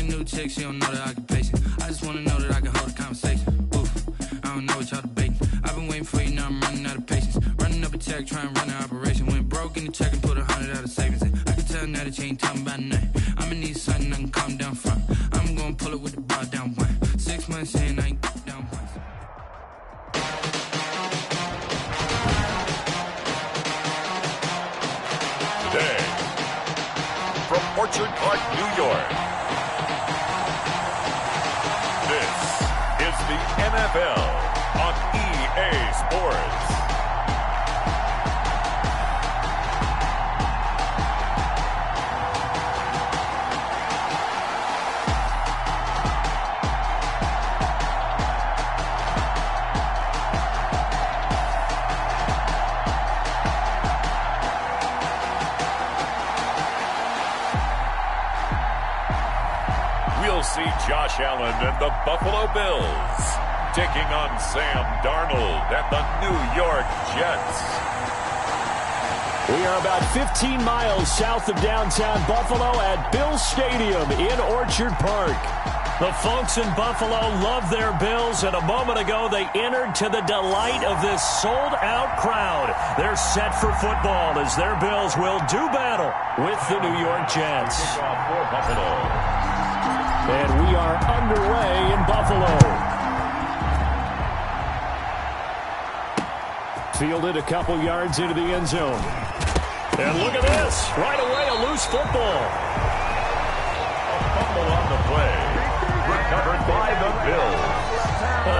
Brand new chick, she don't know the occupation. I just wanna know that I can hold a conversation. Oof, I don't know what y'all debating. I've been waiting for you, now I'm running out of patience. Running up a check, trying to run an operation. Went broke in the check and put 100 out of savings in. I can tell now that you ain't talking about nothing. I'ma need something I can calm down from. I'm gonna pull it with the bar down one. 6 months in, I ain't down once. Today, from Orchard Park, New York, this is the NFL on EA Sports. We'll see Josh Allen and the Buffalo Bills taking on Sam Darnold and the New York Jets. We are about 15 miles south of downtown Buffalo at Bills Stadium in Orchard Park. The folks in Buffalo love their Bills, and a moment ago they entered to the delight of this sold-out crowd. They're set for football as their Bills will do battle with the New York Jets. And we are underway in Buffalo. Fielded a couple yards into the end zone. And look at this. Right away, a loose football. A fumble on the play. Recovered by the Bills.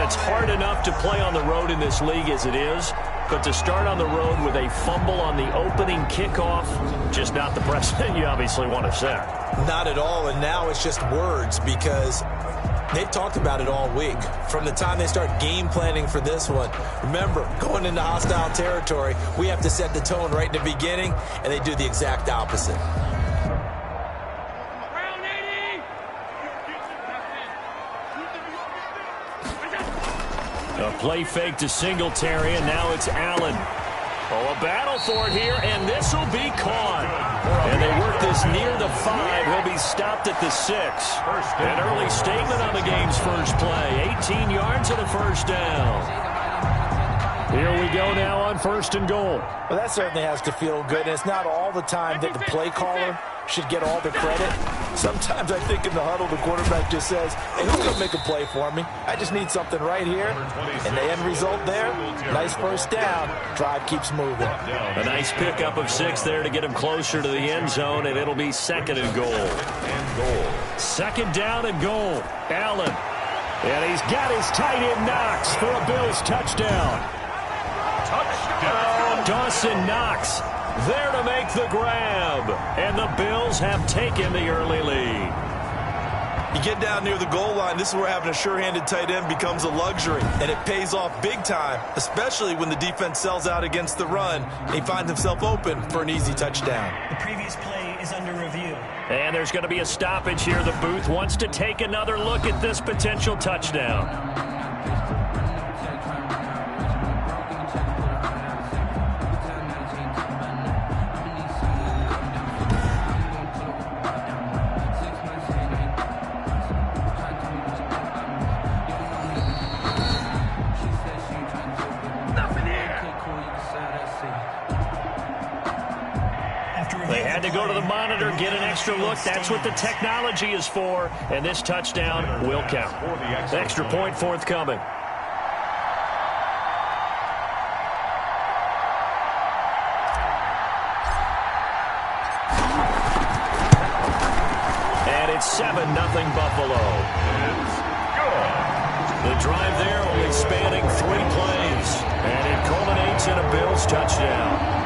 It's hard enough to play on the road in this league as it is, but to start on the road with a fumble on the opening kickoff, just not the precedent you obviously want to set. Not at all, and now it's just words because they've talked about it all week. From the time they start game planning for this one, remember, going into hostile territory, we have to set the tone right in the beginning, and they do the exact opposite. A play fake to Singletary, and now it's Allen. Oh, a battle for it here, and this will be caught. And they work this near the 5. He'll be stopped at the 6. An early statement on the game's first play. 18 yards and a first down. Here we go now on 1st and goal. Well, that certainly has to feel good, and it's not all the time that the play caller should get all the credit. Sometimes I think in the huddle, the quarterback just says, hey, who's going to make a play for me? I just need something right here. And the end result there, nice first down. Drive keeps moving. A nice pickup of 6 there to get him closer to the end zone, and it'll be 2nd and goal. 2nd down and goal. Allen. And he's got his tight end Knox for a Bills touchdown. Touchdown! Dawson Knox there to make the grab. And the Bills have taken the early lead. You get down near the goal line, this is where having a sure-handed tight end becomes a luxury. And it pays off big time, especially when the defense sells out against the run. And he finds himself open for an easy touchdown. The previous play is under review. And there's going to be a stoppage here. The booth wants to take another look at this potential touchdown. They had to go to the monitor, get an extra look. That's what the technology is for. And this touchdown will count. Extra point forthcoming. And it's 7-0 Buffalo. It's good. The drive there only spanning 3 plays. And it culminates in a Bills touchdown.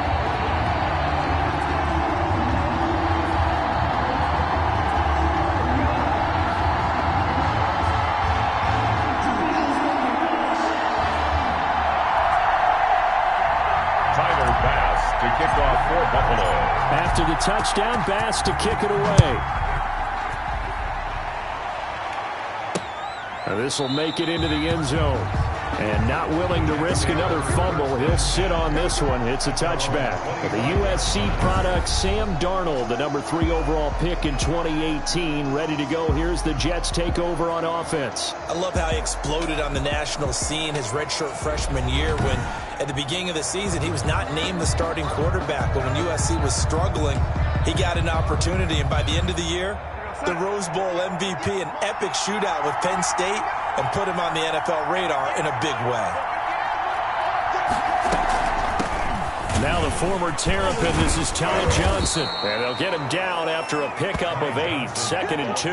After the touchdown, Bass to kick it away. And this will make it into the end zone. And not willing to risk another fumble, he'll sit on this one. It's a touchback. The USC product, Sam Darnold, the number 3 overall pick in 2018, ready to go. Here's the Jets take over on offense. I love how he exploded on the national scene his redshirt freshman year when, at the beginning of the season, he was not named the starting quarterback. But when USC was struggling, he got an opportunity. And by the end of the year, the Rose Bowl MVP, an epic shootout with Penn State, and put him on the NFL radar in a big way. Now the former Terrapin, this is Ty Johnson. And they'll get him down after a pickup of 8, 2nd and 2.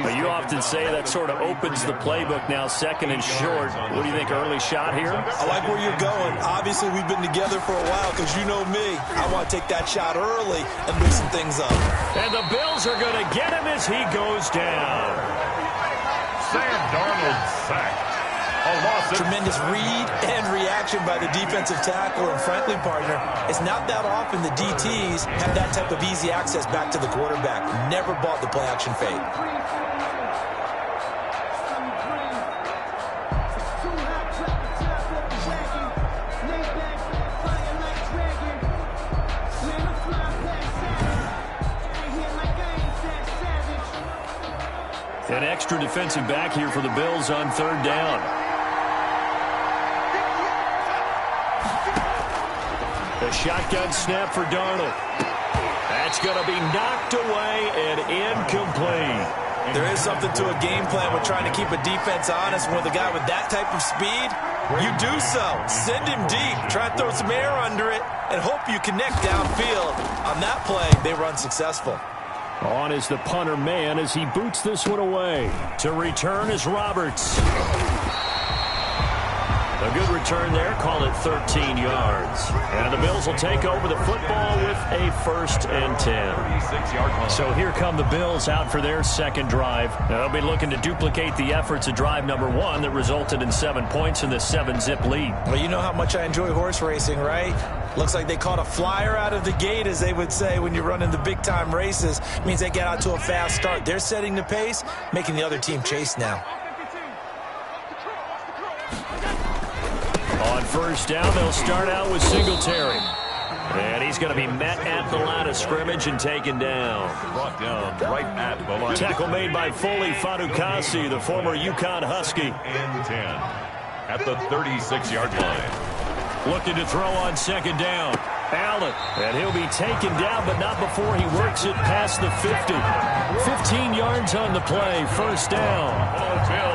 But you often say that sort of opens the playbook now, 2nd and short. What do you think, early shot here? I like where you're going. Obviously, we've been together for a while because you know me. I want to take that shot early and loosen things up. And the Bills are going to get him as he goes down. Sam Darnold sacked. Tremendous read and reaction by the defensive tackle. And frankly, partner, it's not that often the DTs have that type of easy access back to the quarterback. Never bought the play-action fake. An extra defensive back here for the Bills on 3rd down. The shotgun snap for Darnold. That's going to be knocked away and incomplete. There is something to a game plan with trying to keep a defense honest. With a guy with that type of speed, you do so. Send him deep. Try to throw some air under it and hope you connect downfield. On that play, they were unsuccessful. On is the punter man as he boots this one away. To return is Roberts. A good return there. Call it 13 yards. And the Bills will take over the football with a 1st and 10. So here come the Bills out for their 2nd drive. They'll be looking to duplicate the efforts of drive number 1 that resulted in 7 points in the 7-zip lead. Well, you know how much I enjoy horse racing, right? Looks like they caught a flyer out of the gate, as they would say when you're running the big-time races. It means they get out to a fast start. They're setting the pace, making the other team chase now. On 1st down, they'll start out with Singletary. And he's going to be met at the line of scrimmage and taken down. Brought down right at the line. Tackle made by Foley Fadukasi, the former UConn Husky. And 10 at the 36-yard line. Looking to throw on 2nd down. Allen. And he'll be taken down, but not before he works it past the 50. 15 yards on the play. 1st down.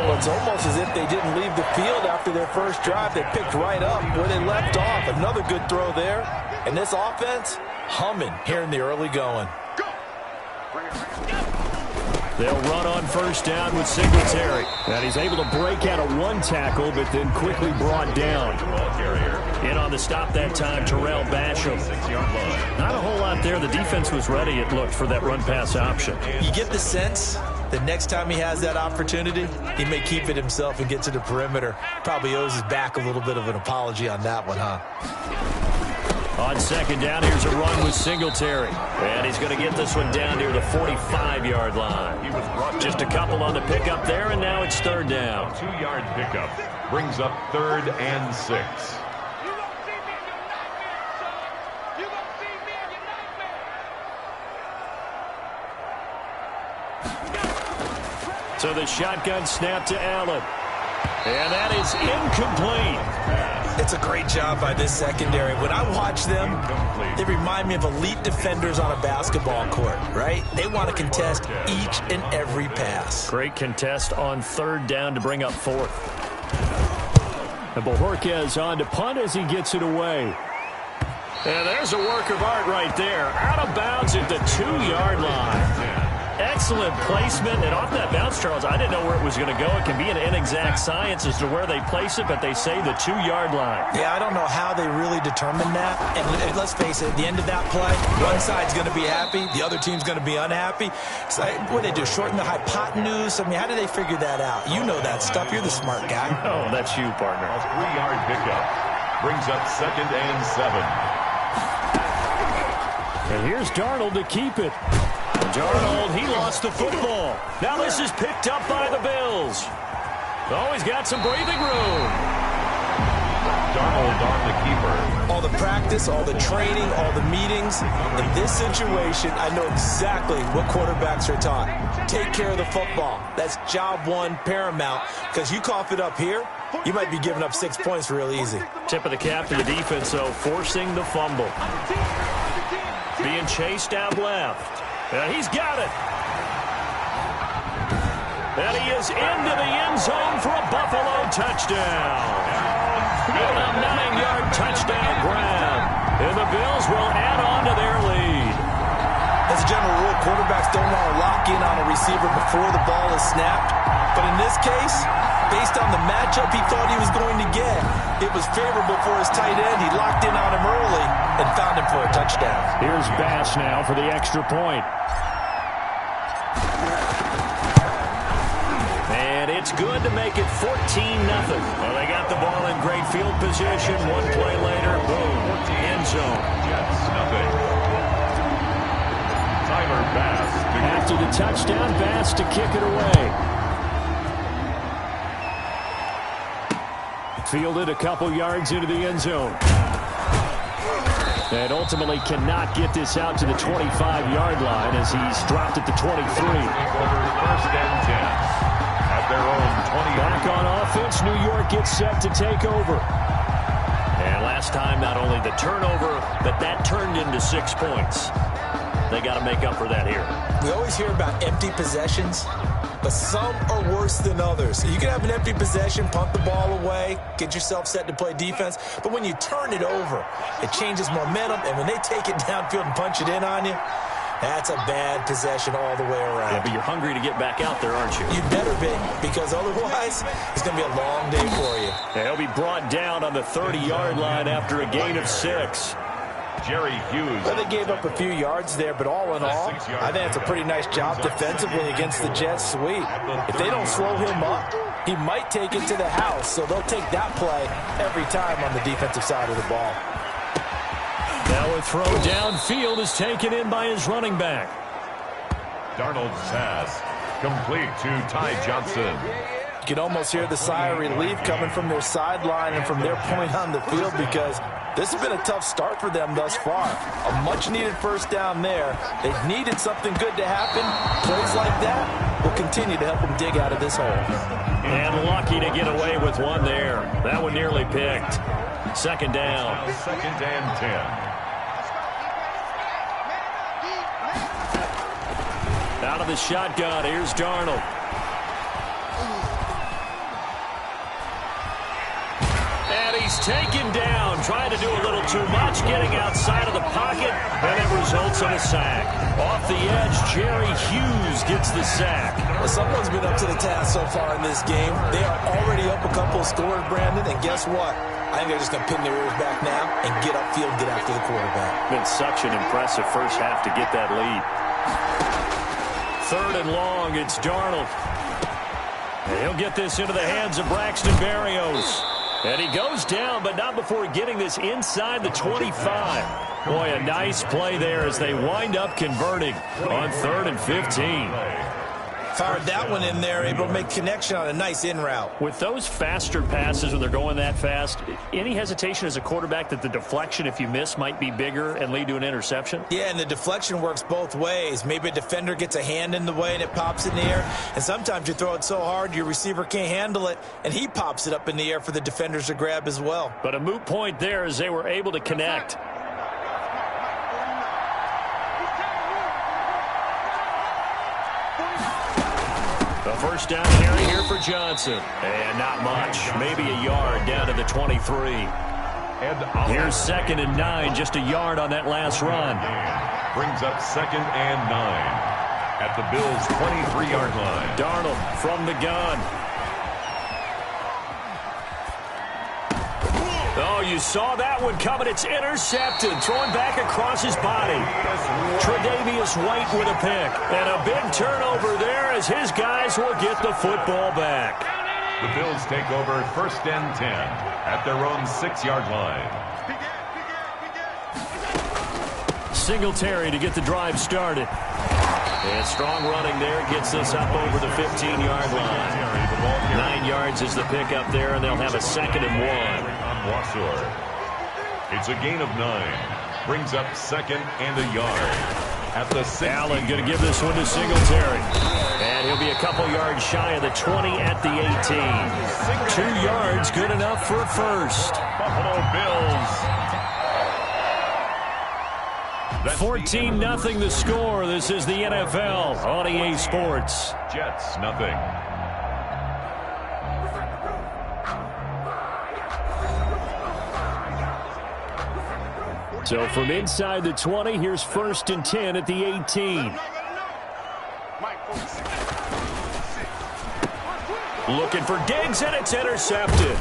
Well, it's almost as if they didn't leave the field after their first drive. They picked right up where they left off. Another good throw there. And this offense, humming here in the early going. They'll run on 1st down with Singletary. And he's able to break out of 1 tackle, but then quickly brought down. In on the stop that time, Terrell Basham. Not a whole lot there. The defense was ready, it looked, for that run-pass option. You get the sense that next time he has that opportunity, he may keep it himself and get to the perimeter. Probably owes his back a little bit of an apology on that one, huh? On 2nd down, here's a run with Singletary. And he's going to get this one down near the 45-yard line. Just a couple on the pickup there, and now it's 3rd down. 2-yard pickup brings up 3rd and 6. So the shotgun snap to Allen. And that is incomplete. It's a great job by this secondary. When I watch them, they remind me of elite defenders on a basketball court, right? They want to contest each and every pass. Great contest on 3rd down to bring up 4th. And Bojorquez on to punt as he gets it away. And there's a work of art right there. Out of bounds at the 2-yard line. Excellent placement, and off that bounce, Charles, I didn't know where it was going to go. It can be an inexact science as to where they place it, but they say the 2-yard line. Yeah, I don't know how they really determined that. And let's face it, at the end of that play, one side's going to be happy, the other team's going to be unhappy. So what do they do, shorten the hypotenuse? I mean, how do they figure that out? You know that stuff. You're the smart guy. Oh, that's you, partner. A 3-yard pickup brings up 2nd and 7. And here's Darnold to keep it. Darnold, he lost the football. Now this is picked up by the Bills. Oh, he's got some breathing room. Darnold on the keeper. All the practice, all the training, all the meetings. In this situation, I know exactly what quarterbacks are taught. Take care of the football. That's job one, paramount. Because you cough it up here, you might be giving up 6 points real easy. Tip of the cap to the defense, though, forcing the fumble. Being chased out left. And he's got it. And he is into the end zone for a Buffalo touchdown. And a 9-yard touchdown grab. And the Bills will add on to their lead. As a general rule, quarterbacks don't want to lock in on a receiver before the ball is snapped. But in this case, based on the matchup he thought he was going to get, it was favorable for his tight end. He locked in on him early and found him for a touchdown. Here's Bass now for the extra point. And it's good to make it 14-0. Well, they got the ball in great field position. One play later, boom, end zone. Jets, nothing. Tyler Bass. After the touchdown, Bass to kick it away. Fielded a couple yards into the end zone. And ultimately cannot get this out to the 25-yard line as he's dropped at the 23. First and 10. At their own 20. Back on offense, New York gets set to take over. And last time, not only the turnover, but that turned into 6 points. They got to make up for that here. We always hear about empty possessions, but some are worse than others. You can have an empty possession, punt the ball away, get yourself set to play defense, but when you turn it over, it changes momentum, and when they take it downfield and punch it in on you, that's a bad possession all the way around. Yeah, but you're hungry to get back out there, aren't you? You better be, because otherwise, it's going to be a long day for you. And he'll be brought down on the 30-yard line after a gain of 6. Jerry Hughes. Well, they gave up a few yards there, but all in all, I think it's a pretty nice job defensively against the Jets' sweep. If they don't slow him up, he might take it to the house, so they'll take that play every time on the defensive side of the ball. Now a throw downfield is taken in by his running back. Darnold's pass complete to Ty Johnson. You can almost hear the sigh of relief coming from their sideline and from their point on the field, because this has been a tough start for them thus far. A much-needed first down there. They've needed something good to happen. Plays like that will continue to help them dig out of this hole. And lucky to get away with one there. That one nearly picked. Second down. Second and 10. Out of the shotgun, here's Darnold. And he's taken down, trying to do a little too much, getting outside of the pocket, and it results in a sack. Off the edge, Jerry Hughes gets the sack. Well, someone's been up to the task so far in this game. They are already up a couple of scores, Brandon, and guess what? I think they're just going to pin their ears back now and get upfield, get after the quarterback. Been such an impressive first half to get that lead. Third and long, it's Darnold. And he'll get this into the hands of Braxton Berrios. And he goes down, but not before getting this inside the 25. Boy, a nice play there as they wind up converting on 3rd and 15. Fired that one in there, able to make connection on a nice in route. With those faster passes when they're going that fast, any hesitation as a quarterback that the deflection, if you miss, might be bigger and lead to an interception? Yeah, and the deflection works both ways. Maybe a defender gets a hand in the way and it pops in the air. And sometimes you throw it so hard your receiver can't handle it, and he pops it up in the air for the defenders to grab as well. But a moot point there as they were able to connect. A first down carry here for Johnson. And not much. Maybe a yard down to the 23. Here's 2nd and 9. Just a yard on that last run. Brings up 2nd and 9 at the Bills' 23-yard line. Darnold from the gun. Oh, you saw that one coming. It's intercepted. Throwing back across his body. Tre'Davious White with a pick. And a big turnover there as his guys will get the football back. The Bills take over 1st and 10 at their own 6-yard line. Singletary to get the drive started. And strong running there gets this up over the 15-yard line. 9 yards is the pickup there, and they'll have a 2nd and 1. It's a gain of 9. Brings up 2nd and a yard. At the 6. Allen going to give this one to Singletary. And he'll be a couple yards shy of the 20 at the 18. 2 yards, good enough for a first. Buffalo Bills. 14-0 the score. This is the NFL on EA Sports. Jets, nothing. So from inside the 20, here's 1st and 10 at the 18. Looking for Diggs, and it's intercepted.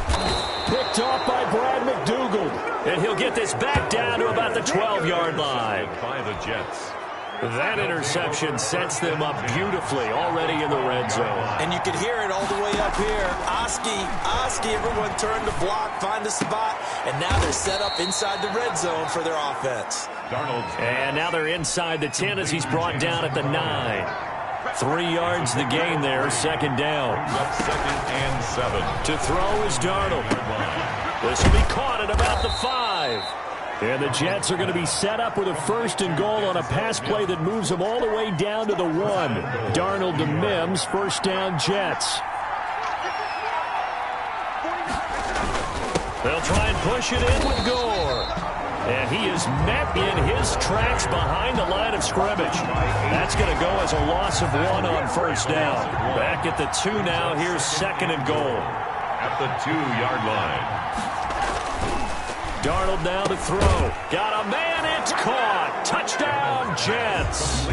Picked off by Brad McDougald. And he'll get this back down to about the 12-yard line. By the Jets. That interception sets them up beautifully already in the red zone. And you could hear it all the way up here. Oski, everyone turned to block, find a spot, and now they're set up inside the red zone for their offense. Darnold. And now they're inside the 10 as he's brought down at the 9. 3 yards the gain there, 2nd down. Up 2nd and 7. To throw is Darnold. This will be caught at about the 5. And the Jets are going to be set up with a 1st and goal on a pass play that moves them all the way down to the 1. Darnold to Mims, 1st down Jets. They'll try and push it in with Gore. And he is met in his tracks behind the line of scrimmage. That's going to go as a loss of 1 on 1st down. Back at the 2 now. Here's 2nd and goal. At the 2-yard line. Darnold now to throw. Got a man. It's caught. Touchdown, Jets.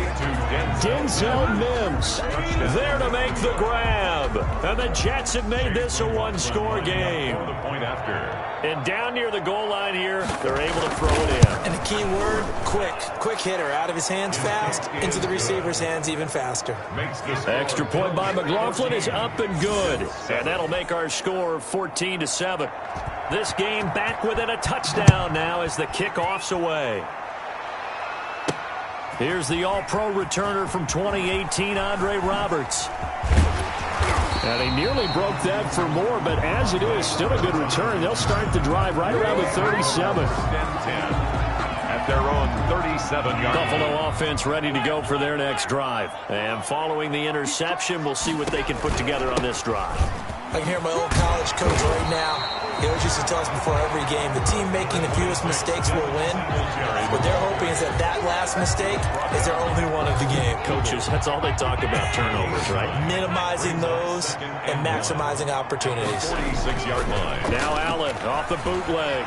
Denzel Mims there to make the grab. And the Jets have made this a 1-score game. And down near the goal line here, they're able to throw it in. And the key word, quick. Quick hitter. Out of his hands fast, into the receiver's hands even faster. Extra point by McLaughlin is up and good. And that'll make our score 14-7. This game back within a touchdown now as the kickoff's away. Here's the all-pro returner from 2018, Andre Roberts. And he nearly broke that for more, but as it is, still a good return. They'll start the drive right around the 37. At their own 37-yard. Buffalo offense ready to go for their next drive. And following the interception, we'll see what they can put together on this drive. I can hear my old college coach right now. He always used to tell us before every game, the team making the fewest mistakes will win. What they're hoping is that last mistake is their only one of the game. Coaches, that's all they talk about, turnovers, right? Minimizing those and maximizing opportunities. 46-yard line. Now Allen off the bootleg.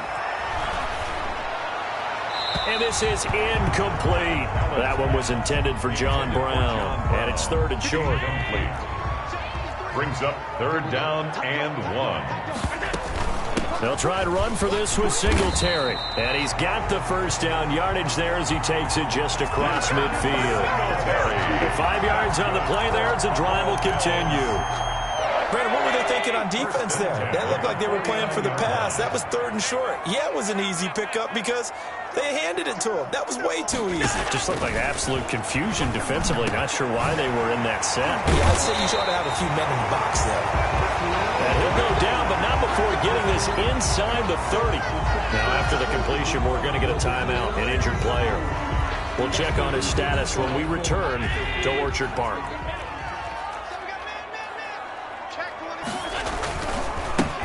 And this is incomplete. That one was intended for John Brown. And it's 3rd and short. Brings up 3rd down and 1. They'll try to run for this with Singletary. And he's got the 1st down yardage there as he takes it just across midfield. 5 yards on the play there as the drive will continue. Brandon, what were they thinking on defense there? That looked like they were playing for the pass. That was 3rd and short. Yeah, it was an easy pickup because they handed it to him. That was way too easy. Just looked like absolute confusion defensively. Not sure why they were in that set. Yeah, I'd say you ought to have a few men in the box there. And he'll go down, but not before getting this inside the 30. Now, after the completion, we're going to get a timeout, an injured player. We'll check on his status when we return to Orchard Park.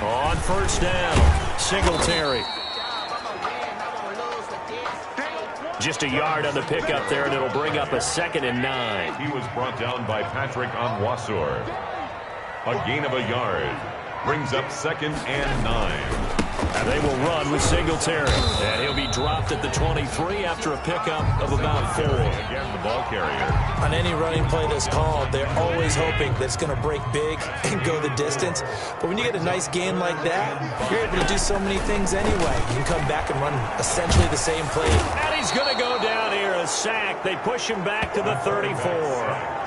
On 1st down, Singletary. Just a yard on the pickup there, and it'll bring up a 2nd and 9. He was brought down by Patrick Onwuasor. A gain of a yard. Brings up 2nd and 9. And they will run with Singletary. And he'll be dropped at the 23 after a pickup of about 4. Again, the ball carrier. On any running play that's called, they're always hoping that it's going to break big and go the distance. But when you get a nice gain like that, you're able to do so many things anyway. You can come back and run essentially the same play. And he's going to go down here, a sack. They push him back to the 34.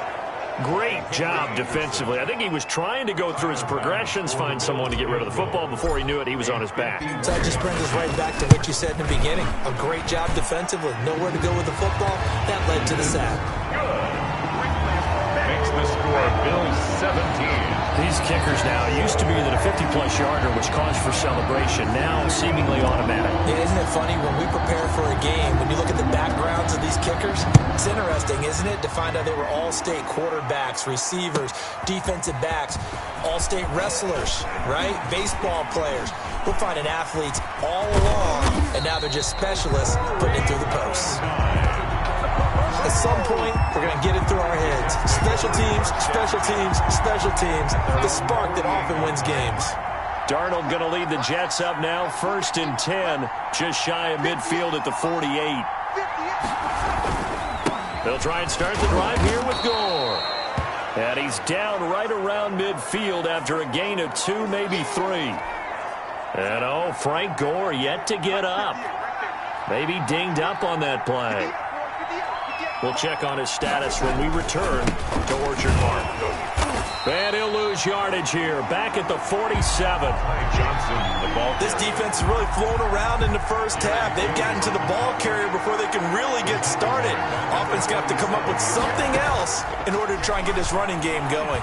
Great job defensively. I think he was trying to go through his progressions, find someone to get rid of the football. Before he knew it, he was on his back. So that just brings us right back to what you said in the beginning. A great job defensively. Nowhere to go with the football. That led to the sack. Good. These kickers now, it used to be that a 50-plus yarder was cause for celebration. Now, seemingly automatic. Yeah, isn't it funny when we prepare for a game, when you look at the backgrounds of these kickers, it's interesting, isn't it, to find out they were all-state quarterbacks, receivers, defensive backs, all-state wrestlers, right? Baseball players. We're finding athletes all along, and now they're just specialists putting it through the posts. At some point, we're going to get it through our heads. Special teams, special teams, special teams. The spark that often wins games. Darnold going to lead the Jets up now, 1st and 10, just shy of midfield at the 48. They'll try and start the drive here with Gore. And he's down right around midfield after a gain of 2, maybe 3. And oh, Frank Gore yet to get up. Maybe dinged up on that play. We'll check on his status when we return to Orchard Park. And he'll lose yardage here, back at the 47. This defense is really flown around in the first half. They've gotten to the ball carrier before they can really get started. Offense got to come up with something else in order to try and get this running game going.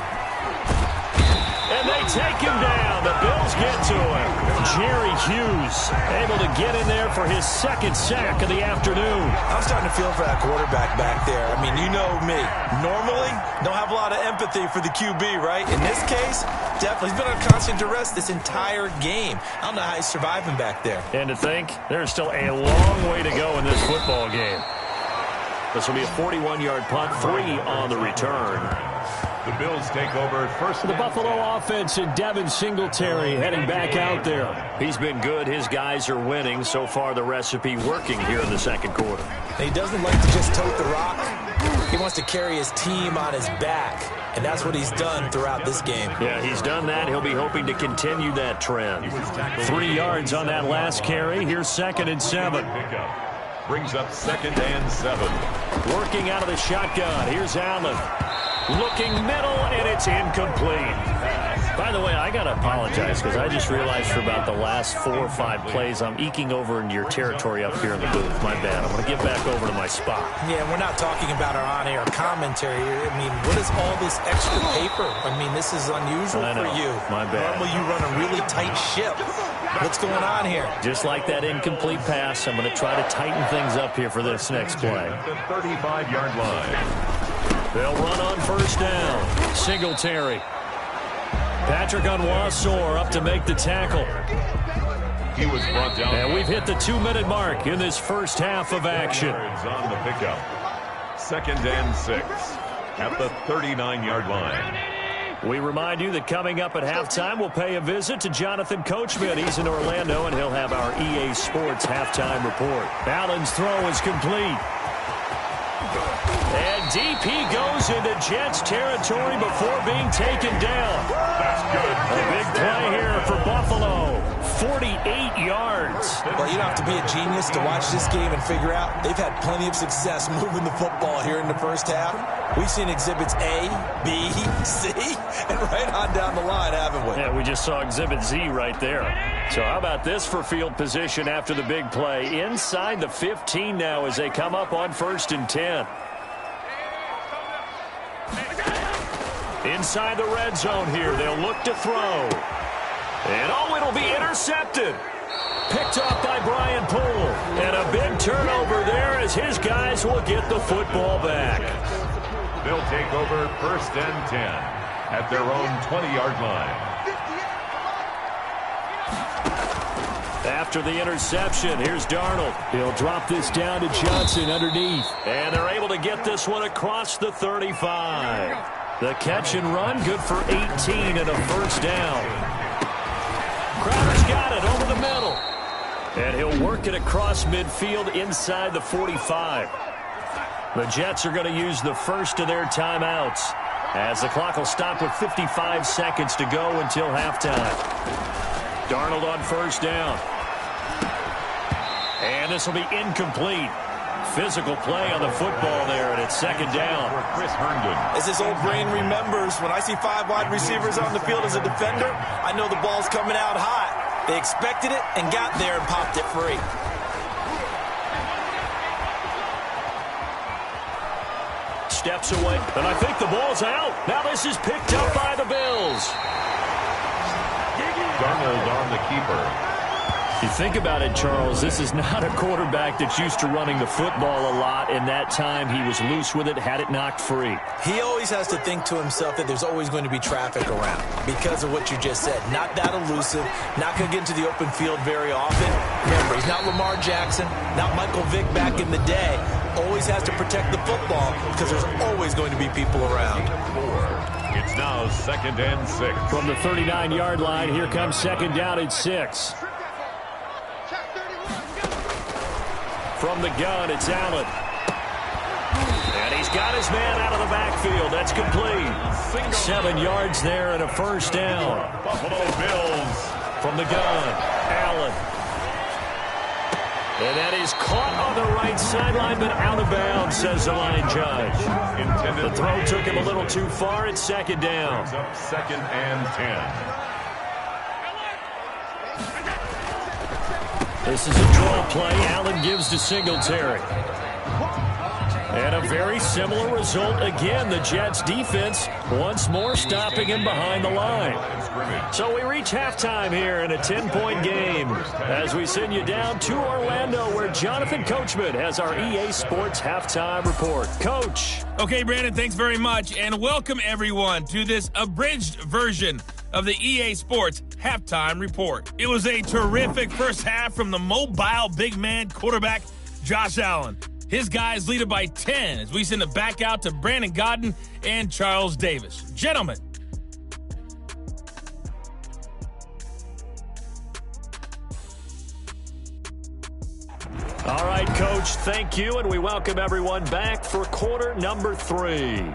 And they take him down. The Bills get to him. Jerry Hughes able to get in there for his 2nd sack of the afternoon. I'm starting to feel for that quarterback back there. I mean, you know me. Normally, don't have a lot of empathy for the QB, right? In this case, definitely. He's been on constant duress this entire game. I don't know how he's surviving back there. And to think, there's still a long way to go in this football game. This will be a 41-yard punt, 3 on the return. The Bills take over first. The Buffalo offense and Devin Singletary heading back out there. He's been good. His guys are winning. So far, the recipe working here in the 2nd quarter. He doesn't like to just tote the rock. He wants to carry his team on his back, and that's what he's done throughout this game. Yeah, he's done that. He'll be hoping to continue that trend. 3 yards on that last carry. Here's 2nd and 7. Brings up 2nd and 7. Working out of the shotgun. Here's Allen. Looking middle, and it's incomplete. By the way, I got to apologize because I just realized for about the last 4 or 5 plays, I'm eking over into your territory up here in the booth. My bad. I'm going to get back over to my spot. Yeah, we're not talking about our on-air commentary. I mean, what is all this extra paper? I mean, this is unusual for you. My bad. Normally, you run a really tight ship. What's going on here? Just like that incomplete pass, I'm going to try to tighten things up here for this next play. The 35-yard line. They'll run on 1st down. Singletary. Patrick Onwuasor up to make the tackle. He was brought down. And we've hit the 2-minute mark in this first half of action. On the pickup. 2nd and 6 at the 39-yard line. We remind you that coming up at halftime, we'll pay a visit to Jonathan Coachman. He's in Orlando, and he'll have our EA Sports halftime report. Allen's throw is complete. And deep he goes into Jets territory before being taken down. That's good. A big play here for Buffalo. 48 yards. Well, you don't have to be a genius to watch this game and figure out they've had plenty of success moving the football here in the first half. We've seen exhibits A, B, C, and right on down the line, haven't we? Yeah, we just saw exhibit Z right there. So how about this for field position after the big play? Inside the 15 now as they come up on 1st and 10. Inside the red zone here, they'll look to throw. And oh, it'll be intercepted. Picked up by Brian Poole. And a big turnover there as his guys will get the football back. They'll take over 1st and 10 at their own 20-yard line. After the interception, here's Darnold. He'll drop this down to Johnson underneath. And they're able to get this one across the 35. The catch and run, good for 18 and a 1st down. Crowder's got it over the middle. And he'll work it across midfield inside the 45. The Jets are going to use the first of their timeouts as the clock will stop with 55 seconds to go until halftime. Darnold on 1st down. And this will be incomplete. Physical play on the football there, and it's 2nd down. Chris Herndon. As his old brain remembers, when I see 5 wide receivers on the field as a defender, I know the ball's coming out hot. They expected it and got there and popped it free. Steps away, and I think the ball's out. Now this is picked up by the Bills. Darnold on the keeper. You think about it, Charles, this is not a quarterback that's used to running the football a lot. In that time, he was loose with it, had it knocked free. He always has to think to himself that there's always going to be traffic around because of what you just said. Not that elusive, not going to get into the open field very often. Remember, he's not Lamar Jackson, not Michael Vick back in the day. Always has to protect the football because there's always going to be people around. It's now 2nd and 6. From the 39-yard line, here comes 2nd down and 6. From the gun, it's Allen. And he's got his man out of the backfield. That's complete. 7 yards there and a first down. Buffalo Bills. From the gun, Allen. And that is caught on the right sideline, but out of bounds, says the line judge. The throw took him a little too far. It's 2nd down. Up 2nd and 10. This is a draw play. Allen gives to Singletary. And a very similar result again. The Jets defense once more stopping him behind the line. So we reach halftime here in a 10-point game as we send you down to Orlando where Jonathan Coachman has our EA Sports halftime report. Coach. Okay, Brandon, thanks very much. And welcome everyone to this abridged version of the EA Sports halftime report. It was a terrific first half from the mobile big man quarterback, Josh Allen. His guys lead it by 10 as we send it back out to Brandon Godden and Charles Davis. Gentlemen. All right, Coach, thank you, and we welcome everyone back for quarter number 3.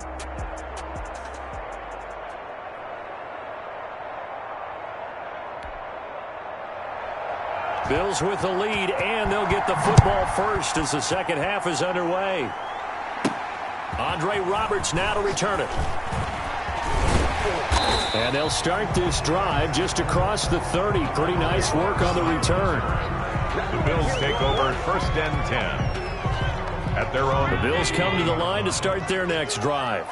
Bills with the lead, and they'll get the football first as the second half is underway. Andre Roberts now to return it. And they'll start this drive just across the 30. Pretty nice work on the return. The Bills take over 1st and 10. At their own. The Bills come to the line to start their next drive.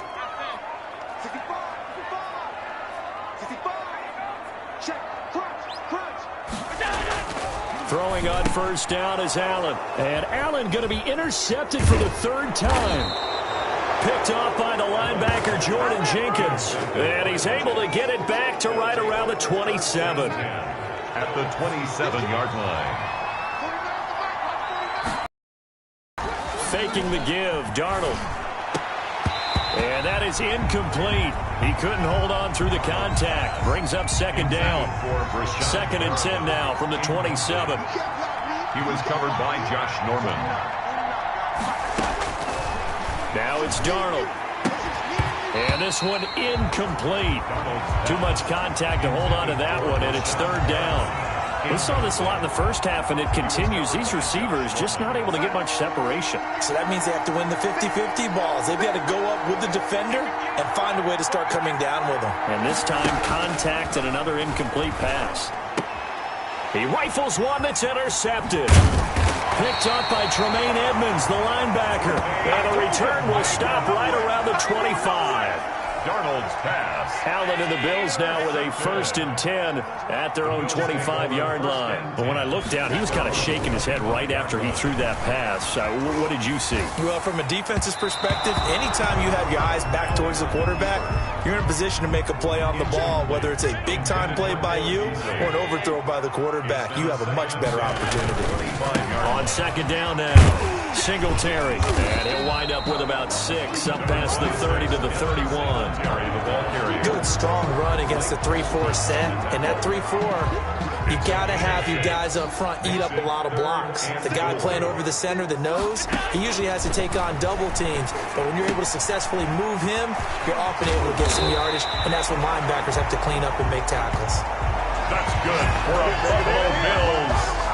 Throwing on first down is Allen. And Allen going to be intercepted for the 3rd time. Picked off by the linebacker Jordan Jenkins. And he's able to get it back to right around the 27. At the 27-yard line. Faking the give, Darnold. And that is incomplete. He couldn't hold on through the contact. Brings up 2nd down. 2nd and 10 now from the 27. He was covered by Josh Norman. Now it's Darnold. And this one incomplete. Too much contact to hold on to that one, and it's 3rd down. We saw this a lot in the first half, and it continues. These receivers just not able to get much separation. So that means they have to win the 50-50 balls. They've got to go up with the defender and find a way to start coming down with them. And this time, contact and another incomplete pass. He rifles one that's intercepted. Picked up by Tremaine Edmonds, the linebacker. And the return will stop right around the 25. Darnold's pass. Allen and the Bills now with a 1st and 10 at their own 25-yard line. But when I looked down, he was kind of shaking his head right after he threw that pass. What did you see? Well, from a defense's perspective, anytime you have your eyes back towards the quarterback, you're in a position to make a play on the ball, whether it's a big-time play by you or an overthrow by the quarterback. You have a much better opportunity. On 2nd down now, Singletary. And he'll wind up with about 6 up past the 30 to the 31. Good, strong run against the 3-4 set. And that 3-4, you got to have your guys up front eat up a lot of blocks. The guy playing over the center, the nose, he usually has to take on double teams. But when you're able to successfully move him, you're often able to get some yardage. And that's when linebackers have to clean up and make tackles. That's good for a Buffalo Bills.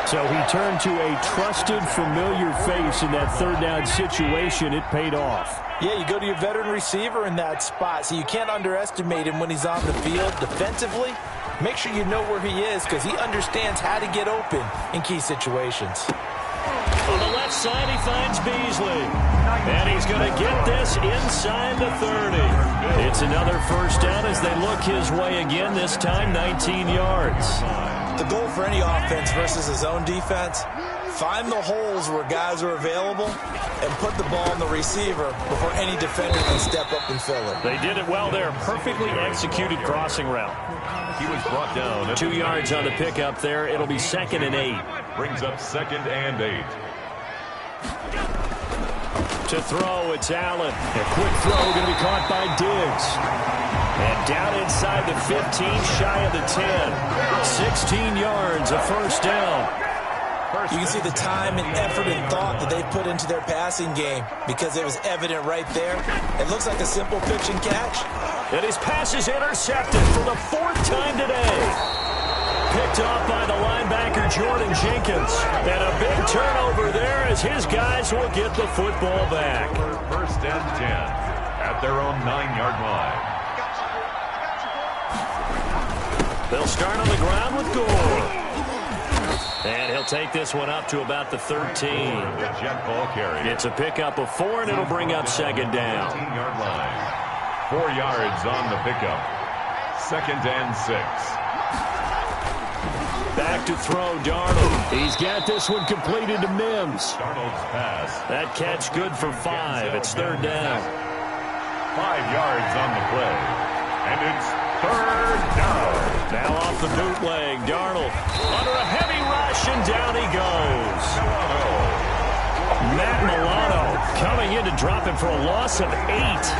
So he turned to a trusted, familiar face in that 3rd down situation. It paid off. Yeah, you go to your veteran receiver in that spot, so you can't underestimate him when he's on the field defensively. Make sure you know where he is because he understands how to get open in key situations. On the left side, he finds Beasley. And he's going to get this inside the 30. It's another first down as they look his way again, this time 19 yards. The goal for any offense versus his own defense, find the holes where guys are available and put the ball on the receiver before any defender can step up and fill it. They did it well there. Perfectly executed crossing route. He was brought down. 2 yards on the pickup there. It'll be 2nd and 8. Brings up 2nd and 8. To throw, it's Allen. A quick throw going to be caught by Diggs. And down inside the 15, shy of the 10. 16 yards, a first down. You can see the time and effort and thought that they put into their passing game because it was evident right there. It looks like a simple pitch and catch. And his pass is intercepted for the 4th time today. Picked off by the linebacker, Jordan Jenkins. And a big turnover there as his guys will get the football back. 1st and 10 at their own 9-yard line. They'll start on the ground with Gore. And he'll take this one up to about the 13. Jet ball carry. It's a pickup of 4, and it'll bring up 2nd down. 18-yard line. 4 yards on the pickup. 2nd and 6. Back to throw, Darnold. He's got this one completed to Mims. Darnold's pass. That catch good for 5. It's 3rd down. 5 yards on the play. And it's 3rd down. Now off the bootleg, Darnold under a heavy rush, and down he goes. Matt Milano coming in to drop him for a loss of 8,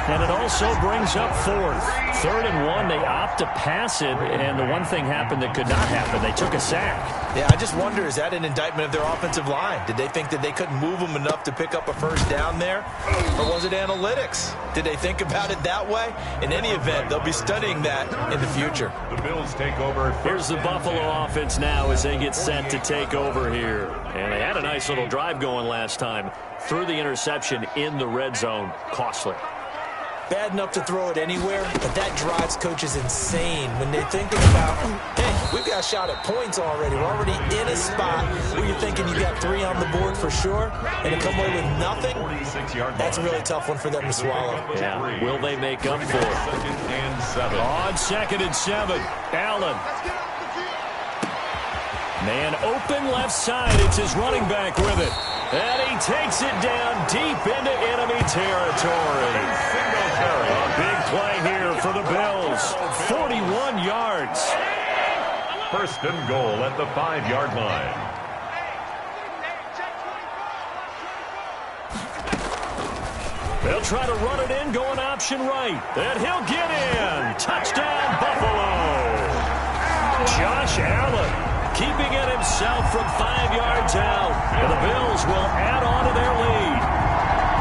and it also brings up 4th. 3rd and 1, they opt to pass it, and the one thing happened that could not happen. They took a sack. Yeah, I just wonder, is that an indictment of their offensive line? Did they think that they couldn't move them enough to pick up a first down there? Or was it analytics? Did they think about it that way? In any event, they'll be studying that in the future. The Bills take over. Here's the Buffalo offense now as they get set to take over here. And they had a nice little drive going last time. Threw the interception in the red zone. Costly. Bad enough to throw it anywhere, but that drives coaches insane when they're thinking about, hey, we've got a shot at points already. We're already in a spot where you're thinking you got 3 on the board for sure, and to come away with nothing, that's a really tough one for them to swallow. Yeah, will they make up for it? 2nd and 7. On 2nd and 7, Allen. Man open left side. It's his running back with it. And he takes it down deep into enemy territory. A big play here for the Bills. 41 yards. 1st and goal at the 5-yard line. They'll try to run it in, going option right. And he'll get in. Touchdown, Buffalo. Josh Allen keeping it himself from 5 yards out. And the Bills will add on to their lead.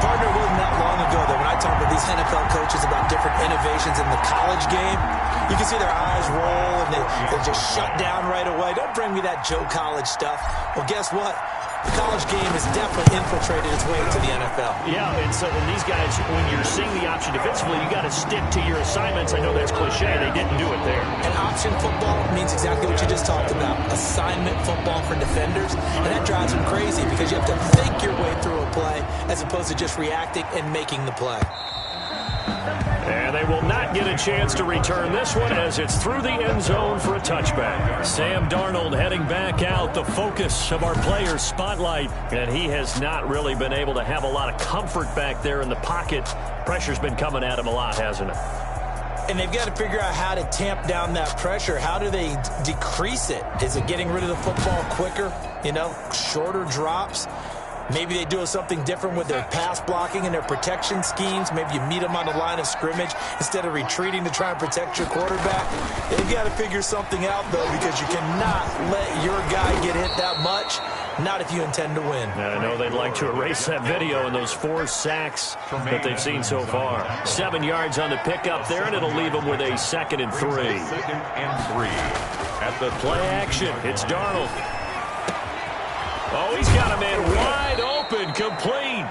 Partner, it wasn't that long ago that when I talk with these NFL coaches about different innovations in the college game, you can see their eyes roll and they just shut down right away. Don't bring me that Joe College stuff. Well, guess what? The college game has definitely infiltrated its way into the NFL. Yeah, and so these guys, when you're seeing the option defensively, you got to stick to your assignments. I know that's cliche. They didn't do it there. And option football means exactly what you just talked about. Assignment football for defenders. And that drives them crazy because you have to think your way through a play as opposed to just reacting and making the play. And they will not get a chance to return this one as it's through the end zone for a touchback. Sam Darnold heading back out, the focus of our players' spotlight. And he has not really been able to have a lot of comfort back there in the pocket. Pressure's been coming at him a lot, hasn't it? And they've got to figure out how to tamp down that pressure. How do they decrease it? Is it getting rid of the football quicker? You know, shorter drops? Maybe they do something different with their pass blocking and their protection schemes. Maybe you meet them on the line of scrimmage instead of retreating to try and protect your quarterback. They've got to figure something out, though, because you cannot let your guy get hit that much, not if you intend to win. I know they'd like to erase that video and those 4 sacks that they've seen so far. 7 yards on the pickup there, and it'll leave them with a 2nd and 3. 2nd and 3. At the Play action. It's Darnold. Oh, he's got a man wide open, complete.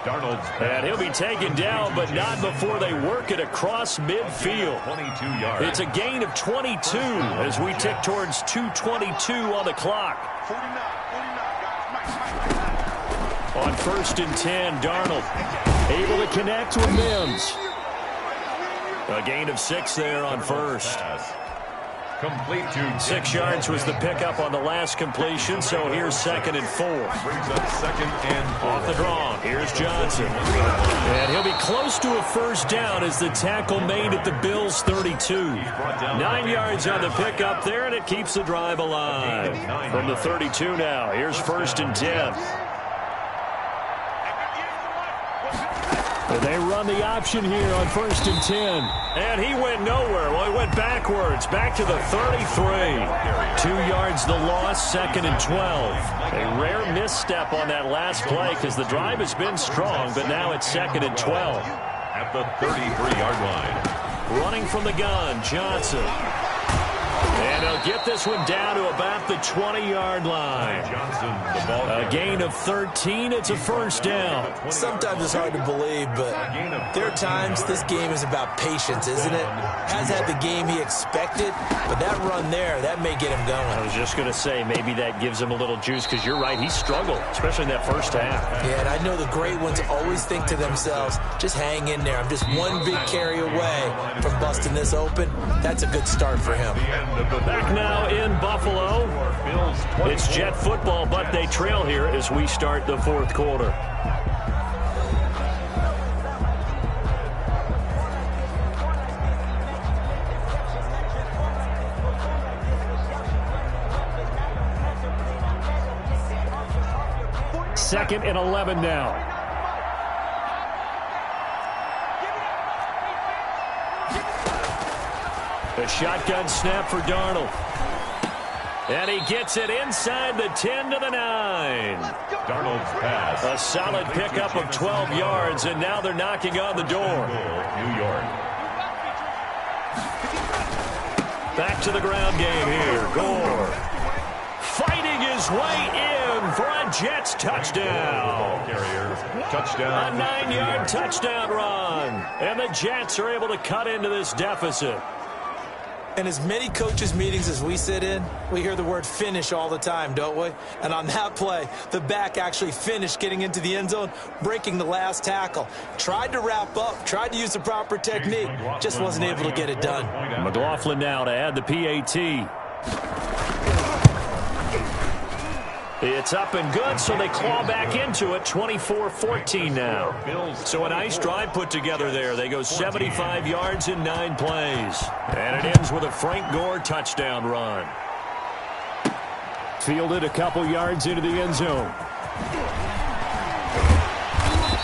Darnold's And he'll be taken down, but not before they work it across midfield. 22 yards. It's a gain of 22 as we tick towards 2:22 on the clock. On 1st and 10, Darnold able to connect with Mims. A gain of 6 there on first. Complete to 6 yards was the pickup on the last completion, so here's 2nd and 4. Brings up 2nd and 4. Off the draw, here's Johnson. And he'll be close to a first down as the tackle made at the Bills' 32. 9 yards on the pickup there, and it keeps the drive alive. From the 32 now, here's 1st and 10. They run the option here on 1st and 10. And he went nowhere. Well, he went backwards, back to the 33. 2 yards the loss, 2nd and 12. A rare misstep on that last play because the drive has been strong, but now it's 2nd and 12. At the 33-yard line. Running from the gun, Johnson. And he'll get this one down to about the 20-yard line. Johnson, the ball. A gain of 13. It's a first down. Sometimes it's hard to believe, but there are times this game is about patience, isn't it? Has had the game he expected, but that run there, that may get him going. I was just going to say, maybe that gives him a little juice because you're right, he struggled, especially in that first half. Yeah, and I know the great ones always think to themselves, just hang in there. I'm just one big carry away from busting this open. That's a good start for him. Back now in Buffalo. It's Jet football, but they trail here as we start the 4th quarter. Second and 11 now. A shotgun snap for Darnold. And he gets it inside the 10 to the 9. Darnold's pass. A solid pickup of 12 yards, and now they're knocking on the door. New York. Back to the ground game here. Gore fighting his way in for a Jets touchdown. Carrier. Touchdown. A 9-yard touchdown run. And the Jets are able to cut into this deficit. And as many coaches' meetings as we sit in, we hear the word finish all the time, don't we? And on that play, the back actually finished getting into the end zone, breaking the last tackle. Tried to wrap up, tried to use the proper technique, just wasn't able to get it done. McLaughlin now to add the PAT. It's up and good, so they claw back into it, 24-14 now. So a nice drive put together there. They go 75 yards in 9 plays. And it ends with a Frank Gore touchdown run. Fielded a couple yards into the end zone.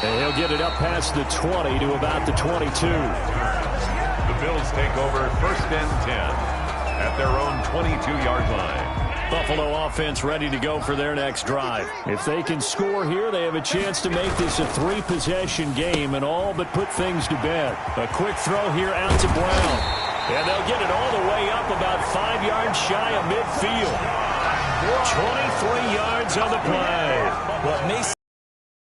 And he'll get it up past the 20 to about the 22. The Bills take over 1st and 10 at their own 22-yard line. Buffalo offense ready to go for their next drive. If they can score here, they have a chance to make this a 3-possession game and all but put things to bed. A quick throw here out to Brown. And they'll get it all the way up about 5 yards shy of midfield. 23 yards on the play. What may seem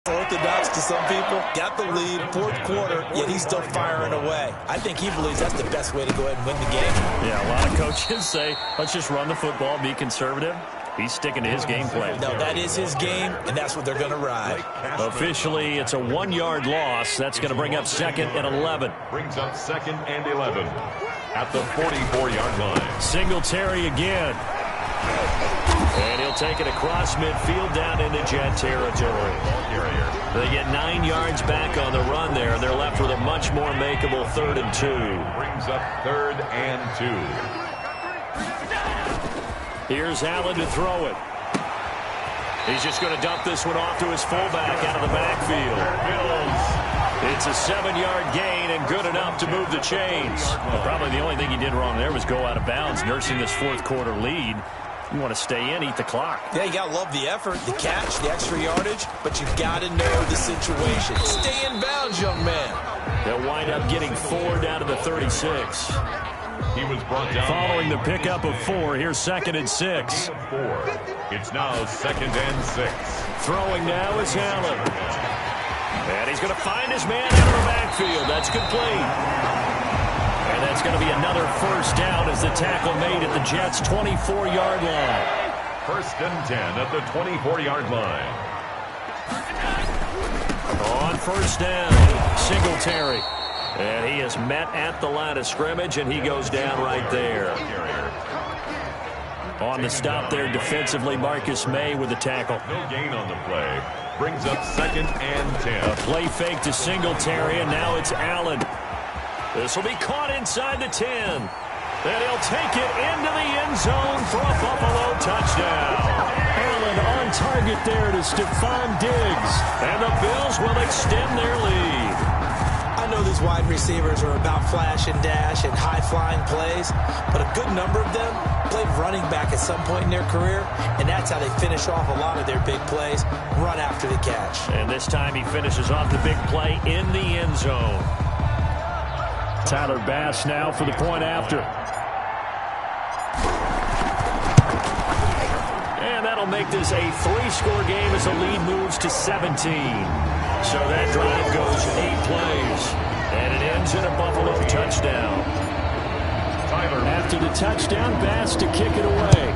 orthodox to some people, got the lead, 4th quarter, yet he's still firing away. I think he believes that's the best way to go ahead and win the game. Yeah, a lot of coaches say, let's just run the football, be conservative. He's sticking to his game plan. No, that is his game, and that's what they're going to ride. Officially, it's a 1-yard loss. That's going to bring up 2nd and 11. Brings up 2nd and 11 at the 44-yard line. Singletary again. And he'll take it across midfield down into Jet territory. They get 9 yards back on the run there. They're left with a much more makeable 3rd and 2. Brings up 3rd and 2. Here's Allen to throw it. He's just going to dump this one off to his fullback out of the backfield. It's a 7-yard gain and good enough to move the chains. Well, probably the only thing he did wrong there was go out of bounds, nursing this 4th quarter lead. You want to stay in, eat the clock. Yeah, you got to love the effort, the catch, the extra yardage, but you've got to know the situation. Stay in bounds, young man. They'll wind up getting 4 down to the 36. He was brought down. Following the pickup of 4, here's 2nd and 6. 4. It's now 2nd and 6. Throwing now is Allen. And he's going to find his man out of the backfield. That's complete. And that's going to be another first down as the tackle made at the Jets' 24-yard line. First and 10 at the 24-yard line. On first down, Singletary. And he is met at the line of scrimmage, and he goes down right there. On the stop there defensively, Marcus May with the tackle. No gain on the play. Brings up second and 10. A play fake to Singletary, and now it's Allen. This will be caught inside the 10. And he'll take it into the end zone for a Buffalo touchdown. Allen on target there to Stephon Diggs. And the Bills will extend their lead. I know these wide receivers are about flash and dash and high-flying plays, but a good number of them played running back at some point in their career, and that's how they finish off a lot of their big plays, run after the catch. And this time he finishes off the big play in the end zone. Tyler Bass now for the point after. And that'll make this a 3-score game as the lead moves to 17. So that drive goes 8 plays. And it ends in a Buffalo touchdown. After the touchdown, Bass to kick it away.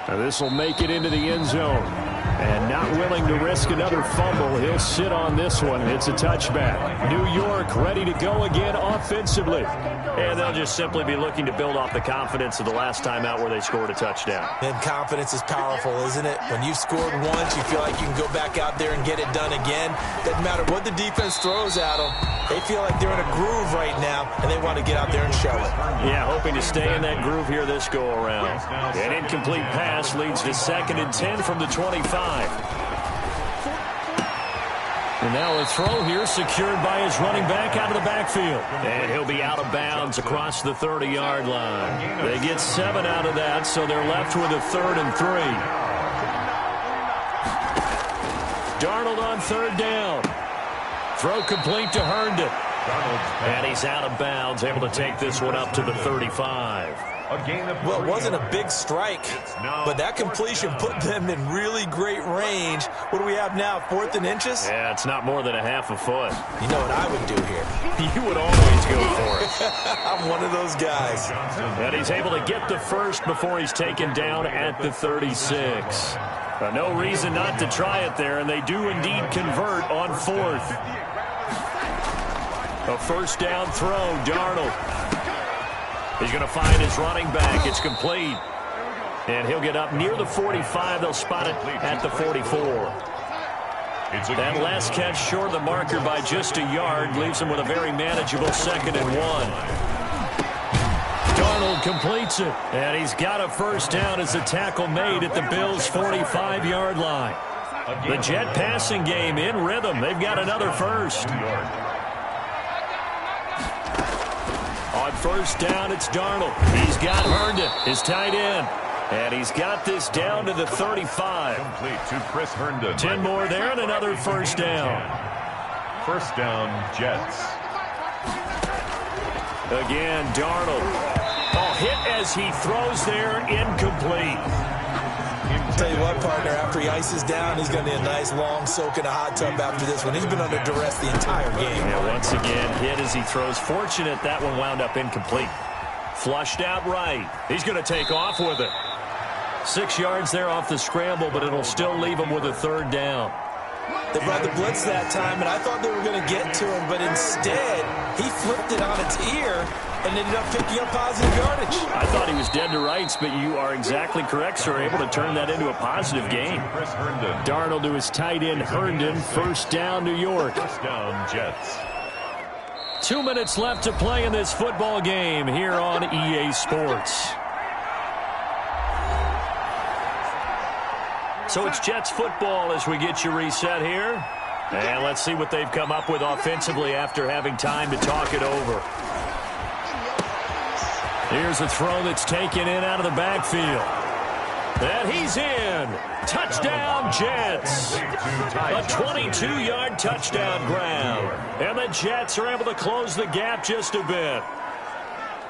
Now this will make it into the end zone. And not willing to risk another fumble, he'll sit on this one. It's a touchback. New York ready to go again offensively. And they'll just simply be looking to build off the confidence of the last time out where they scored a touchdown. And confidence is powerful, isn't it? When you've scored once, you feel like you can go back out there and get it done again. Doesn't matter what the defense throws at them. They feel like they're in a groove right now, and they want to get out there and show it. Yeah, hoping to stay in that groove here this go-around. An incomplete pass leads to 2nd and 10 from the 25. And now a throw here secured by his running back out of the backfield. And he'll be out of bounds across the 30-yard line. They get 7 out of that, so they're left with a 3rd and 3. Darnold on 3rd down. Throw complete to Herndon. And he's out of bounds, able to take this one up to the 35. Well, it wasn't a big strike, but that completion put them in really great range. What do we have now, 4th and inches? Yeah, it's not more than a half a foot. You know what I would do here? You would always go for it. I'm one of those guys. And he's able to get the first before he's taken down at the 36. No reason not to try it there, and they do indeed convert on 4th. A first down throw, Darnold. He's going to find his running back. It's complete. And he'll get up near the 45. They'll spot it at the 44. That last catch short of the marker by just a yard leaves him with a very manageable 2nd and 1. Darnold completes it. And he's got a first down as the tackle made at the Bills' 45-yard line. The Jet passing game in rhythm. They've got another first. On first down, it's Darnold. He's got Herndon, his tight end. And he's got this down to the 35. Complete to Chris Herndon. 10 more there and another first down. First down, Jets. Again, Darnold. Oh, hit as he throws there, incomplete. I'll tell you what, partner, after he ices down, he's going to need a nice long soak in a hot tub after this one. He's been under duress the entire game. Yeah, once again, hit as he throws. Fortunate that one wound up incomplete. Flushed out right. He's going to take off with it. 6 yards there off the scramble, but it'll still leave him with a 3rd down. They brought the blitz that time, and I thought they were going to get to him, but instead, he flipped it on its ear and ended up picking up positive yardage. I thought he was dead to rights, but you are exactly correct, sir. Able to turn that into a positive gain. Darnold to his tight end, Herndon. First down, New York. First down, Jets. 2 minutes left to play in this football game here on EA Sports. So it's Jets football as we get you reset here. And let's see what they've come up with offensively after having time to talk it over. Here's a throw that's taken in out of the backfield. And he's in. Touchdown, Jets. A 22-yard touchdown grab. And the Jets are able to close the gap just a bit.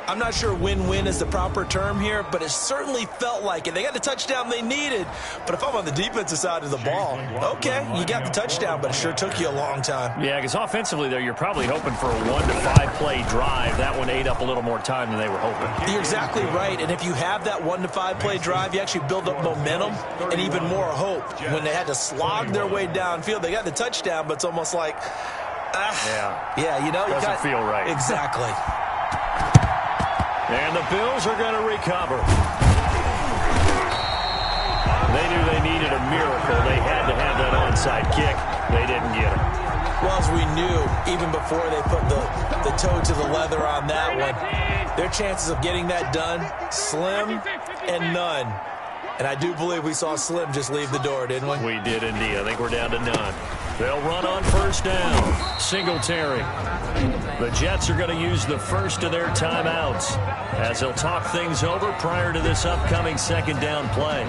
I'm not sure win-win is the proper term here, but it certainly felt like it. They got the touchdown they needed, but if I'm on the defensive side of the ball, okay, you got the touchdown, but it sure took you a long time. Yeah, because offensively there, you're probably hoping for a 1 to 5 play drive. That one ate up a little more time than they were hoping. You're exactly right, and if you have that 1 to 5 play drive, you actually build up momentum and even more hope. When they had to slog their way downfield, they got the touchdown, but it's almost like, yeah, you know, doesn't feel right. Exactly. And the Bills are going to recover. They knew they needed a miracle. They had to have that onside kick. They didn't get it. Well, as we knew, even before they put the toe to the leather on that one, their chances of getting that done, slim and none. And I do believe we saw Slim just leave the door, didn't we? We did indeed. I think we're down to none. They'll run on first down. Singletary. The Jets are going to use the first of their timeouts as they'll talk things over prior to this upcoming second down play.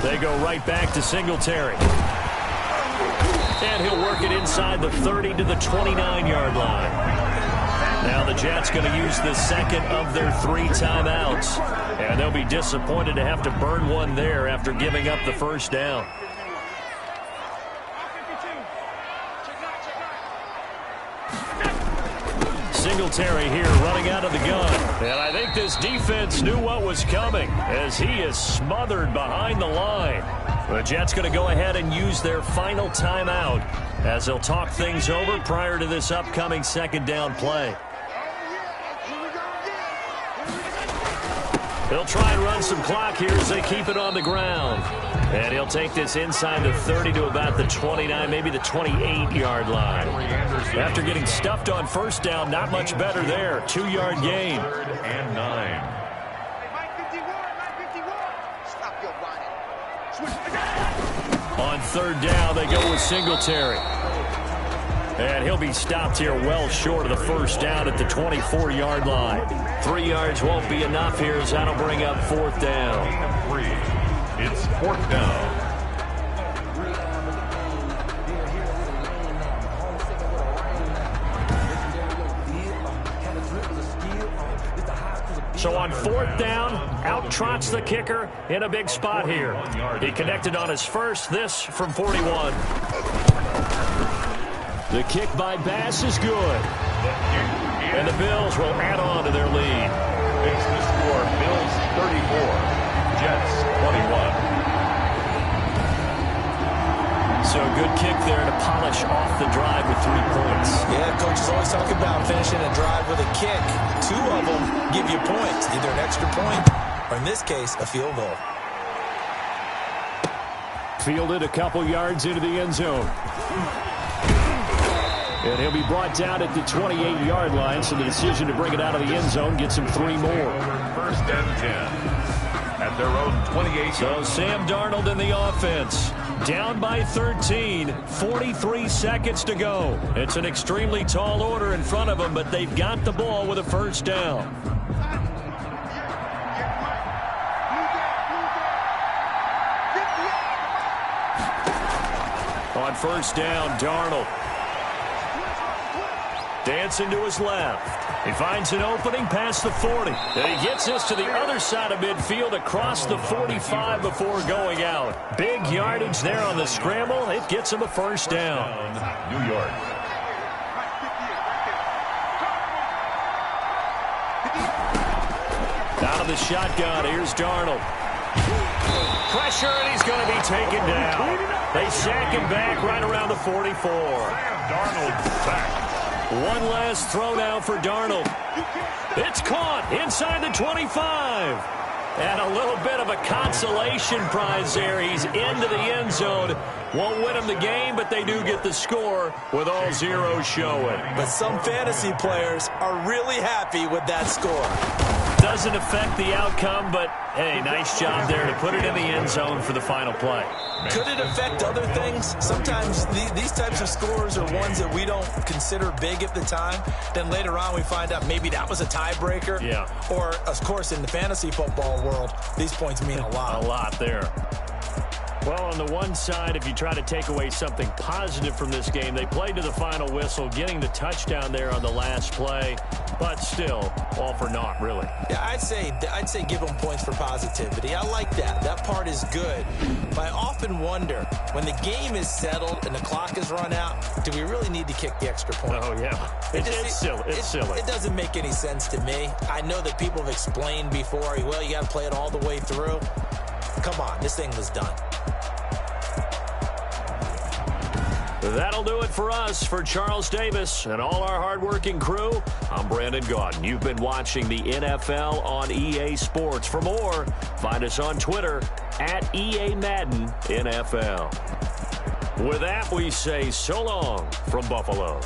They go right back to Singletary. And he'll work it inside the 30 to the 29-yard line. Now the Jets going to use the second of their 3 timeouts. And they'll be disappointed to have to burn one there after giving up the first down. Singletary here running out of the gun. And I think this defense knew what was coming as he is smothered behind the line. The Jets going to go ahead and use their final timeout as they'll talk things over prior to this upcoming second down play. They'll try and run some clock here as they keep it on the ground. And he'll take this inside the 30 to about the 29, maybe the 28-yard line. After getting stuffed on first down, not much better there. 2-yard gain. 3rd and 9. On third down, they go with Singletary. And he'll be stopped here well short of the first down at the 24-yard line. 3 yards won't be enough here as that'll bring up fourth down. 3. It's 4th down. So on fourth down, out trots the kicker in a big spot here. He connected on his first, this from 41. The kick by Bass is good. And the Bills will add on to their lead. Makes the score Bills 34, Jets 21. So a good kick there to polish off the drive with 3 points. Yeah, coaches always talk about finishing a drive with a kick. 2 of them give you points, either an extra point or, in this case, a field goal. Fielded a couple yards into the end zone. And he'll be brought down at the 28-yard line, so the decision to bring it out of the end zone gets him 3 more. 1st and 10. At their own 28. So Sam Darnold in the offense. Down by 13, 43 seconds to go. It's an extremely tall order in front of them, but they've got the ball with a first down. On first down, Darnold. Dancing to his left. He finds an opening past the 40. And he gets this to the other side of midfield across the 45 before going out. Big yardage there on the scramble. It gets him a first down. New York. Out of the shotgun, here's Darnold. Pressure, and he's going to be taken down. They sack him back right around the 44. Darnold sacked. One last throw now for Darnold. It's caught inside the 25. And a little bit of a consolation prize there. He's into the end zone. Won't win him the game, but they do get the score with all zeros showing. But some fantasy players are really happy with that score. The Doesn't affect the outcome, but, hey, nice job there to put it in the end zone for the final play. Could it affect other things? Sometimes these types of scores are ones that we don't consider big at the time. Then later on we find out maybe that was a tiebreaker. Yeah. Or, of course, in the fantasy football world, these points mean a lot. A lot there. Well, on the one side, if you try to take away something positive from this game, they played to the final whistle, getting the touchdown there on the last play, but still, all for naught, really. Yeah, I'd say give them points for positivity. I like that. That part is good. But I often wonder, when the game is settled and the clock is run out, do we really need to kick the extra point? Oh, yeah. It's silly. It's silly. It doesn't make any sense to me. I know that people have explained before, well, you got to play it all the way through. Come on, this thing was done. That'll do it for us. For Charles Davis and all our hardworking crew, I'm Brandon Gaudin. You've been watching the NFL on EA Sports. For more, find us on Twitter at EA Madden NFL. With that, we say so long from Buffalo.